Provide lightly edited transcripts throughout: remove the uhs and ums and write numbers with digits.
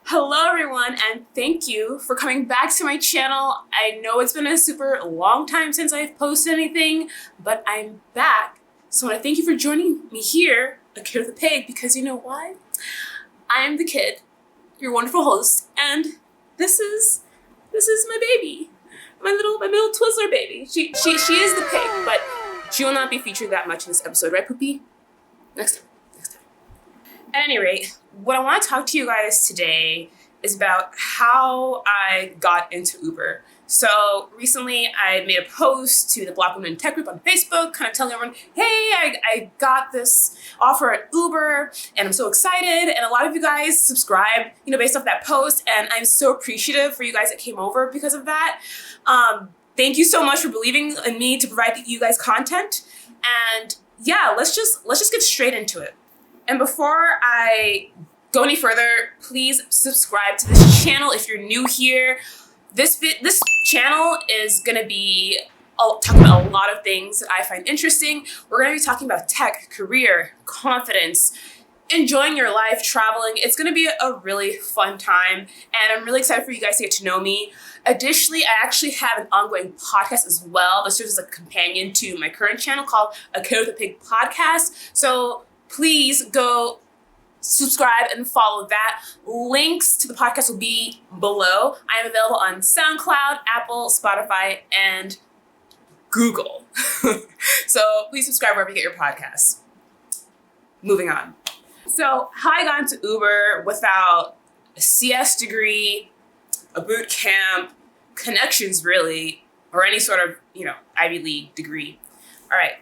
Hello everyone, and thank you for coming back to my channel. I know it's been a super long time since I've posted anything, but I'm back. So I want to thank you for joining me here, A Kid with a Pig, because you know why? I'm the kid, your wonderful host, and this is my baby. My little Twizzler baby. She is the pig, but she will not be featured that much in this episode, right, Poopy? Next time. At any rate, what I want to talk to you guys today is about how I got into Uber. So recently I made a post to the Black Women in Tech group on Facebook, kind of telling everyone, hey, I got this offer at Uber and I'm so excited. And a lot of you guys subscribed, based off that post. And I'm so appreciative for you guys that came over because of that. Thank you so much for believing in me to provide you guys content. And yeah, let's just get straight into it. And before I go any further, please subscribe to this channel if you're new here. This channel is going to be talking about a lot of things that I find interesting. We're going to be talking about tech, career, confidence, enjoying your life, traveling. It's going to be a really fun time, and I'm really excited for you guys to get to know me. Additionally, I actually have an ongoing podcast as well that serves as a companion to my current channel called A Kid with a Pig podcast. So please go subscribe and follow that. Links to the podcast will be below. I am available on SoundCloud, Apple, Spotify, and Google. So please subscribe wherever you get your podcasts. Moving on. So how I got into Uber without a CS degree, a boot camp, connections really, or any sort of, Ivy League degree. All right.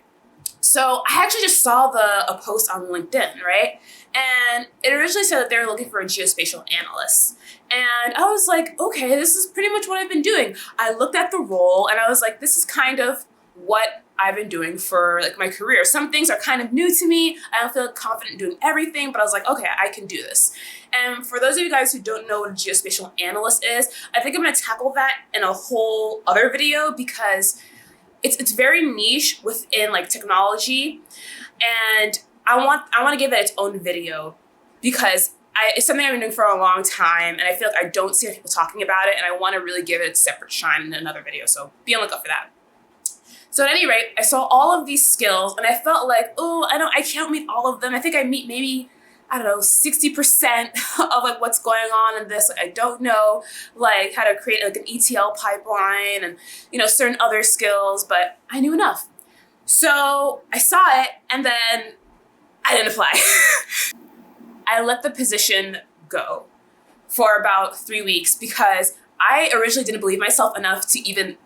So I actually just saw a post on LinkedIn, right? And it originally said that they were looking for a geospatial analyst. And I was like, okay, this is pretty much what I've been doing. I looked at the role and I was like, this is kind of what I've been doing for my career. Some things are kind of new to me. I don't feel confident doing everything, but I was like, okay, I can do this. And for those of you guys who don't know what a geospatial analyst is, I think I'm going to tackle that in a whole other video because it's very niche within technology, and I want to give it its own video because it's something I've been doing for a long time, and I feel like I don't see people talking about it, and I want to really give it a separate shine in another video. So be on the lookout for that. So at any rate, I saw all of these skills, and I felt like, I can't meet all of them. I think I meet maybe 60% of what's going on in this. I don't know how to create an ETL pipeline and, certain other skills, but I knew enough. So I saw it and then I didn't apply. I let the position go for about 3 weeks because I originally didn't believe myself enough to even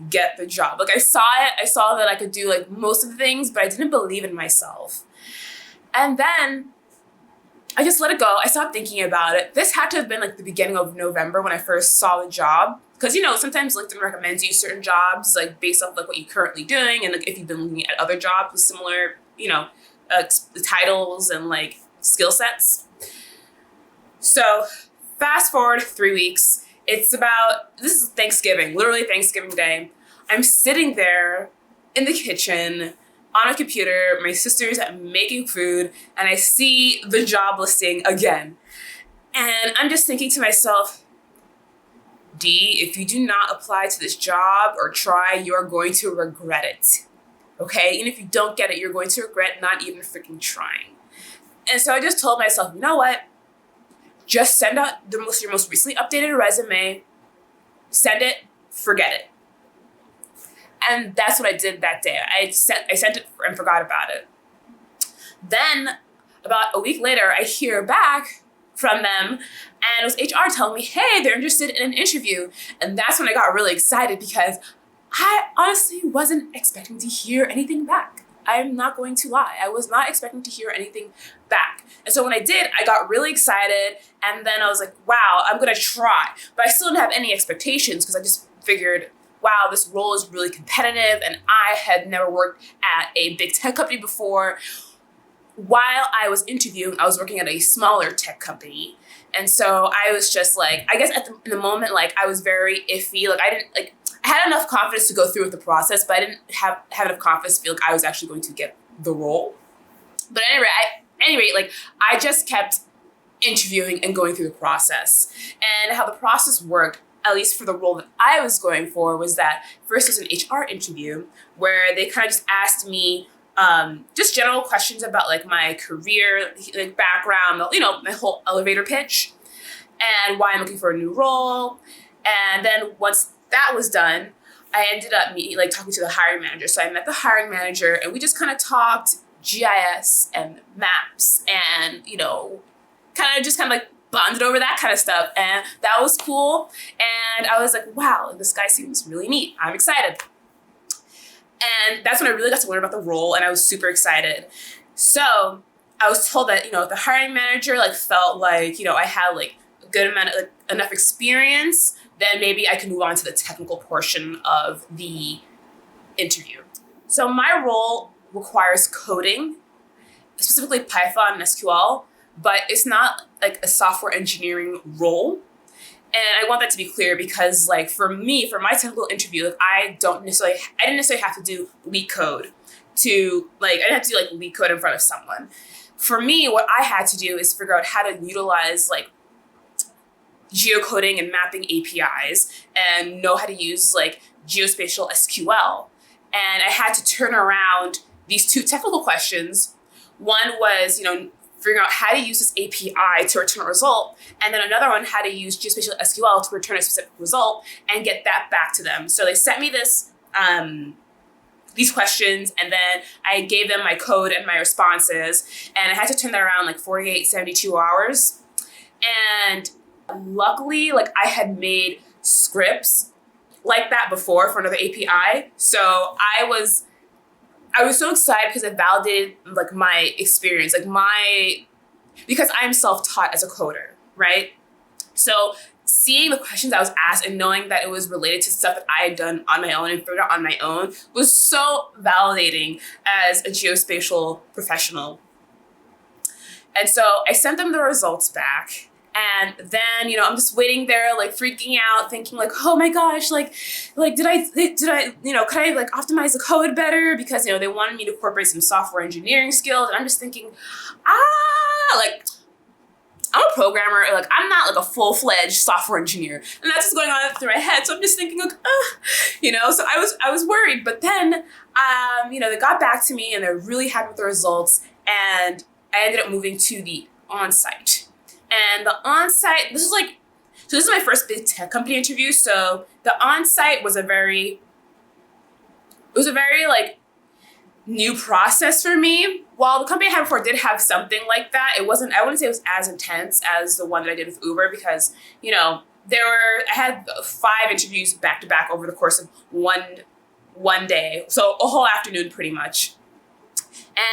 get the job. I saw it, I saw that I could do most of the things, but I didn't believe in myself. And then I just let it go. I stopped thinking about it. This had to have been the beginning of November when I first saw the job. Because, sometimes LinkedIn recommends you certain jobs, based off what you're currently doing. And if you've been looking at other jobs with similar, titles and skill sets. So fast forward 3 weeks. This is Thanksgiving, literally Thanksgiving Day. I'm sitting there in the kitchen on a computer, my sister's making food, and I see the job listing again. And I'm just thinking to myself, D, if you do not apply to this job or try, you're going to regret it. Okay? Even if you don't get it, you're going to regret not even freaking trying. And so I just told myself, you know what? Just send out your most recently updated resume, send it, forget it. And that's what I did that day. I sent it and forgot about it. Then, about a week later, I hear back from them, and it was HR telling me, hey, they're interested in an interview. And that's when I got really excited because I honestly wasn't expecting to hear anything back. I'm not going to lie. I was not expecting to hear anything back. And so when I did, I got really excited, and then I was like, wow, I'm going to try. But I still didn't have any expectations because I just figured, wow, this role is really competitive, and I had never worked at a big tech company before. While I was interviewing, I was working at a smaller tech company. And so I was just I guess in the moment, I was very iffy. I had enough confidence to go through with the process, but I didn't have enough confidence to feel I was actually going to get the role. But at any rate, I just kept interviewing and going through the process. And how the process worked, at least for the role that I was going for, was that first was an HR interview where they kind of just asked me just general questions about like my career, like background, my whole elevator pitch and why I'm looking for a new role. And then once that was done, I ended up talking to the hiring manager. So I met the hiring manager and we just kind of talked GIS and maps and, kind of like bonded over that kind of stuff. And that was cool. And I was like, wow, this guy seems really neat. I'm excited. And that's when I really got to learn about the role and I was super excited. So I was told that, the hiring manager felt like, I had a good amount of enough experience, then maybe I can move on to the technical portion of the interview. So my role requires coding, specifically Python and SQL, but it's not like a software engineering role. And I want that to be clear because for me, for my technical interview, I didn't necessarily have to do leak code I didn't have to do leak code in front of someone. For me, what I had to do is figure out how to utilize geocoding and mapping APIs and know how to use geospatial SQL. And I had to turn around these two technical questions. One was, figuring out how to use this API to return a result. And then another one, how to use geospatial SQL to return a specific result and get that back to them. So they sent me these questions, and then I gave them my code and my responses. And I had to turn that around 48, 72 hours. And luckily, I had made scripts like that before for another API. So I was so excited because it validated my experience, because I'm self-taught as a coder, right? So seeing the questions I was asked and knowing that it was related to stuff that I had done on my own and figured out on my own was so validating as a geospatial professional. And so I sent them the results back. And then, I'm just waiting there, freaking out, thinking oh my gosh, did I, could I optimize the code better? Because, they wanted me to incorporate some software engineering skills. And I'm just thinking, I'm a programmer, I'm not a full-fledged software engineer. And that's what's going on through my head. So I'm just thinking, so I was worried. But then, they got back to me and they're really happy with the results. And I ended up moving to the Onsite. And the Onsite, this is my first big tech company interview. So the Onsite was a very new process for me. While the company I had before did have something like that, I wouldn't say it was as intense as the one that I did with Uber because, I had 5 interviews back to back over the course of one day. So a whole afternoon pretty much.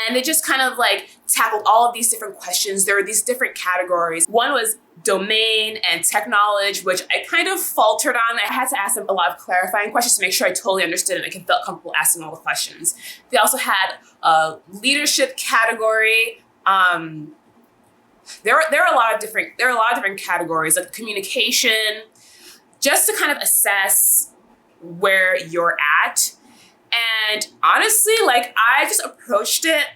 And they just kind of tackled all of these different questions. There were these different categories. One was domain and tech knowledge, which I kind of faltered on. I had to ask them a lot of clarifying questions to make sure I totally understood and I felt comfortable asking all the questions. They also had a leadership category. There are a lot of different categories, like communication, just to kind of assess where you're at. And honestly, I just approached it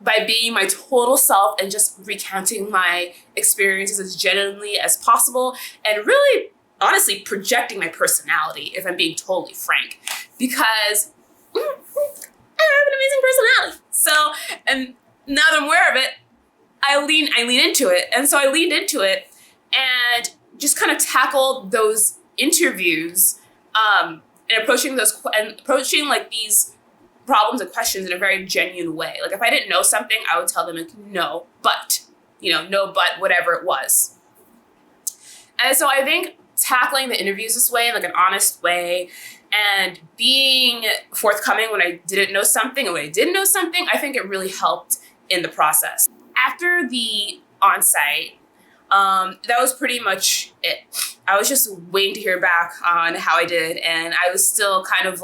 by being my total self and just recounting my experiences as genuinely as possible and really, honestly, projecting my personality, if I'm being totally frank, because I have an amazing personality. So, and now that I'm aware of it, I lean into it. And so I leaned into it and just kind of tackled those interviews, and approaching these problems and questions in a very genuine way. If I didn't know something, I would tell them no, but, whatever it was. And so I think tackling the interviews this way, in an honest way, and being forthcoming when I didn't know something and when I did know something, I think it really helped in the process. After the Onsite, that was pretty much it. I was just waiting to hear back on how I did, and I was still kind of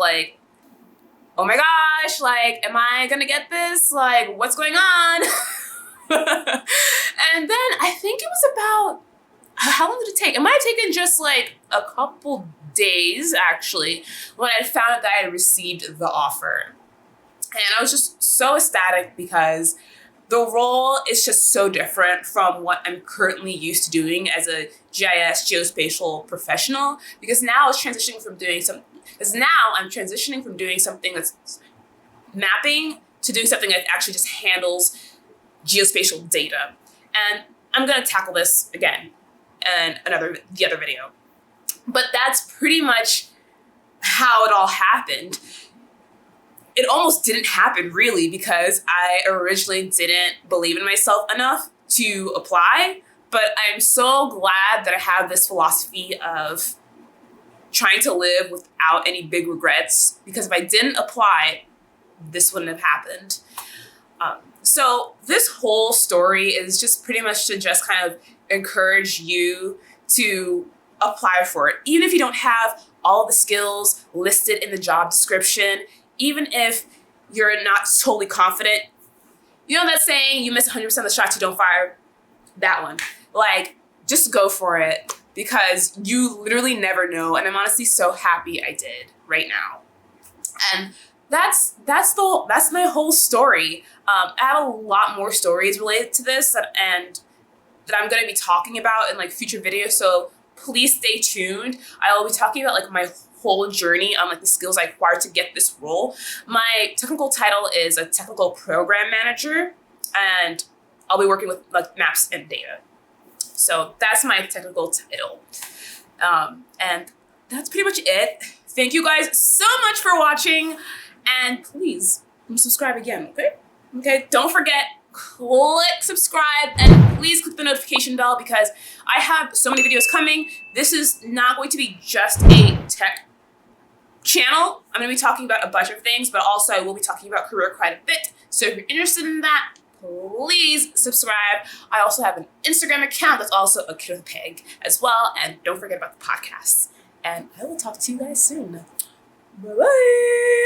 oh my gosh, am I gonna get this? What's going on? And then I think it was about, how long did it take? It might have taken just a couple days, actually, when I found out that I had received the offer. And I was just so ecstatic because the role is just so different from what I'm currently used to doing as a GIS geospatial professional, because now I'm transitioning from doing something that's mapping to doing something that actually just handles geospatial data. And I'm going to tackle this again in the other video. But that's pretty much how it all happened. It almost didn't happen really, because I originally didn't believe in myself enough to apply. But I'm so glad that I have this philosophy of trying to live without any big regrets, because if I didn't apply, this wouldn't have happened. So this whole story is just pretty much to just kind of encourage you to apply for it. Even if you don't have all the skills listed in the job description, even if you're not totally confident, you know that saying, you miss 100% of the shots you don't fire? That one. Like, just go for it, because you literally never know. And I'm honestly so happy I did right now. And that's my whole story. I have a lot more stories related to this that I'm going to be talking about in like future videos. So please stay tuned. I will be talking about like my whole journey on like the skills I acquired to get this role. My technical title is a technical program manager, and I'll be working with like maps and data. So that's my technical title. And that's pretty much it. Thank you guys so much for watching. And please subscribe again, okay? Okay, don't forget, click subscribe and please click the notification bell, because I have so many videos coming. This is not going to be just a tech channel. I'm going to be talking about a bunch of things, but also I will be talking about career quite a bit. So if you're interested in that, please subscribe. I also have an Instagram account that's also a kid with a pig as well. And don't forget about the podcasts. And I will talk to you guys soon. Bye-bye.